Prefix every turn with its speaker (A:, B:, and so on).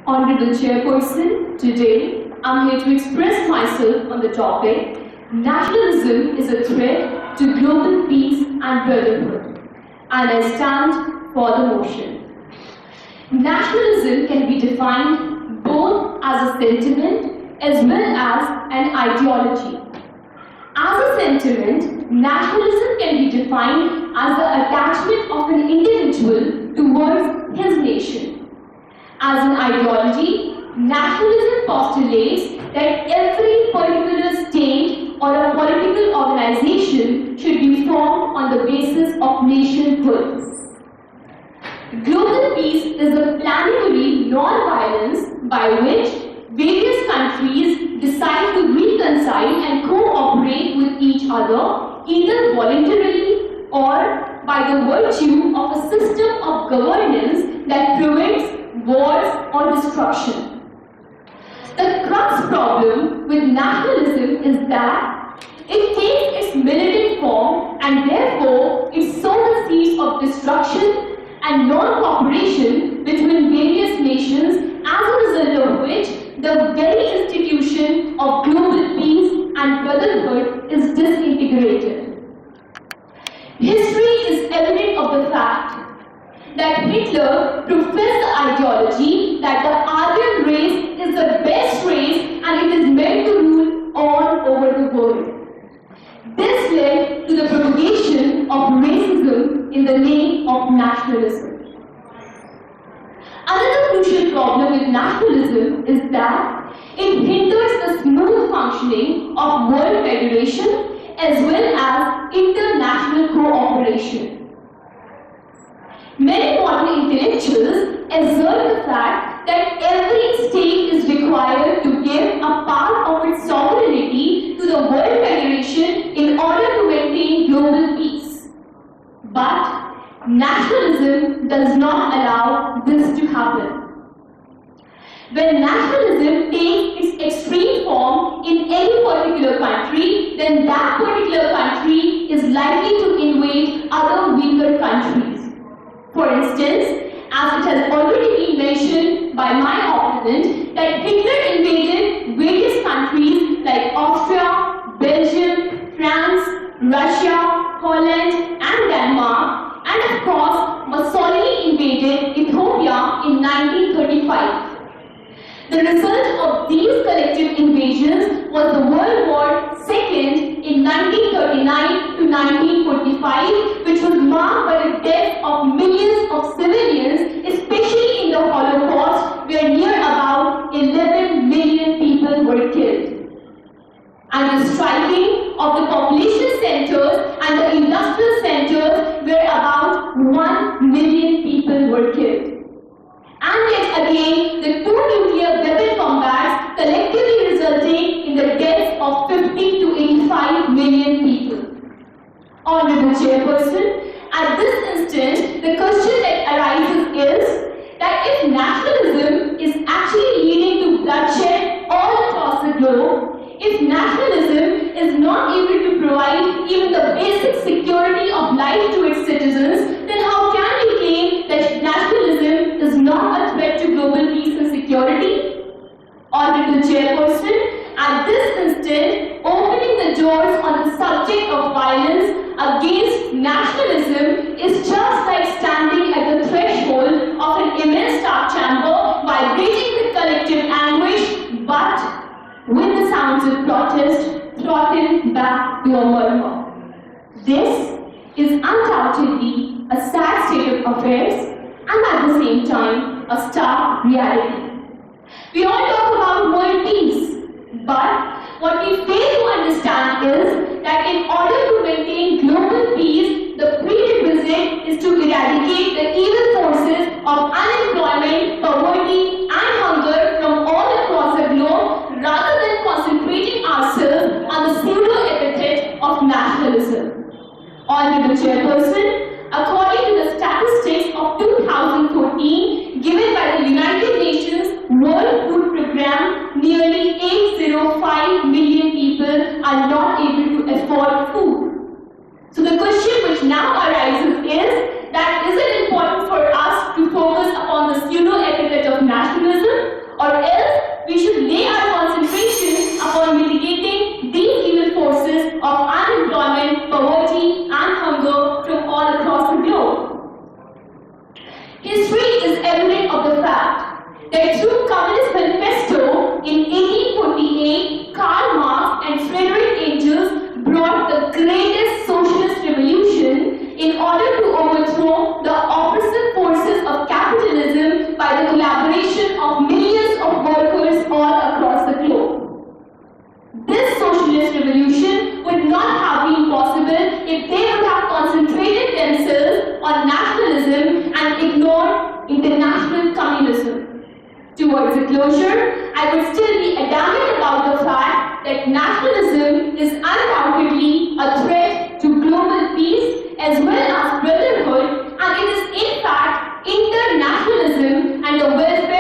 A: Honorable Chairperson, today I'm here to express myself on the topic, Nationalism is a threat to global peace and brotherhood, and I stand for the motion. Nationalism can be defined both as a sentiment as well as an ideology. As a sentiment, nationalism can be defined as the attachment of an individual towards his nation. As an ideology, nationalism postulates that every particular state or a political organization should be formed on the basis of nationhood. Global peace is a planetary non-violence by which various countries decide to reconcile and cooperate with each other, either voluntarily or by the virtue of a system of governance that prevents wars or destruction. The crux problem with nationalism is that it takes its militant form and therefore it sows the seeds of destruction and non-cooperation between various nations, as a result of which the very institution of global peace and brotherhood is disintegrated. History is evident of the fact that Hitler professed the ideology that the Aryan race is the best race and it is meant to rule all over the world. This led to the propagation of racism in the name of nationalism. Another crucial problem with nationalism is that it hinders the smooth functioning of world federation as well as international cooperation. Many modern intellectuals assert the fact that every state is required to give a part of its sovereignty to the World Federation in order to maintain global peace. But nationalism does not allow this to happen. When nationalism takes its extreme form in any particular country, then that particular country is likely to invade other weaker countries. For instance, as it has already been mentioned by my opponent, that Hitler invaded various countries like Austria, Belgium, France, Russia, Holland, and Denmark, and of course, Mussolini invaded Ethiopia in 1935. The result of these collective invasions was the World War II in 1939 to 1945, which was marked by the death of millions of civilians, especially in the Holocaust, where near about 11 million people were killed. And the striking of the population centers and the industrial centers, where about 1 million people were killed. And yet again, the two nuclear weapon combats collectively resulting in the deaths of 50 to 85 million people. Honorable Chairperson, at this instant, the question that arises is that if nationalism is actually leading to bloodshed all across the globe, if nationalism is not able to provide even the basic security of life to its citizens, then how can we claim that nationalism is not a threat to global peace and security? Honorable Chairperson, at this instant, opening the doors on the subject of violence against nationalism is just like standing at the threshold of an immense dark chamber, vibrating with collective anguish, but with the sounds of protest throttled back to a murmur. This is undoubtedly a sad state of affairs and at the same time a stark reality. We all talk about world peace, but what we fail to understand is that in order to maintain global peace, the prerequisite is to eradicate the evil forces of unemployment, poverty, and hunger from all across the globe, rather than concentrating ourselves on the pseudo-epithet of nationalism. Honorable Chairperson, according to the statistics of 2014 given by the United Nations World Food Programme, nearly 805 million people are not able to afford food. So the question which now arises is that is it important for us to focus upon the pseudo-epithet that through Communist Manifesto in 1848, Karl Marx and Friedrich Engels brought the greatest socialist revolution in order to overthrow the oppressive forces of capitalism by the collaboration of millions of workers all across the globe. This socialist revolution would not have been possible if they would have concentrated themselves on nationalism and ignored international communism. Towards a closure, I would still be adamant about the fact that nationalism is undoubtedly a threat to global peace as well as brotherhood, and it is in fact internationalism and the welfare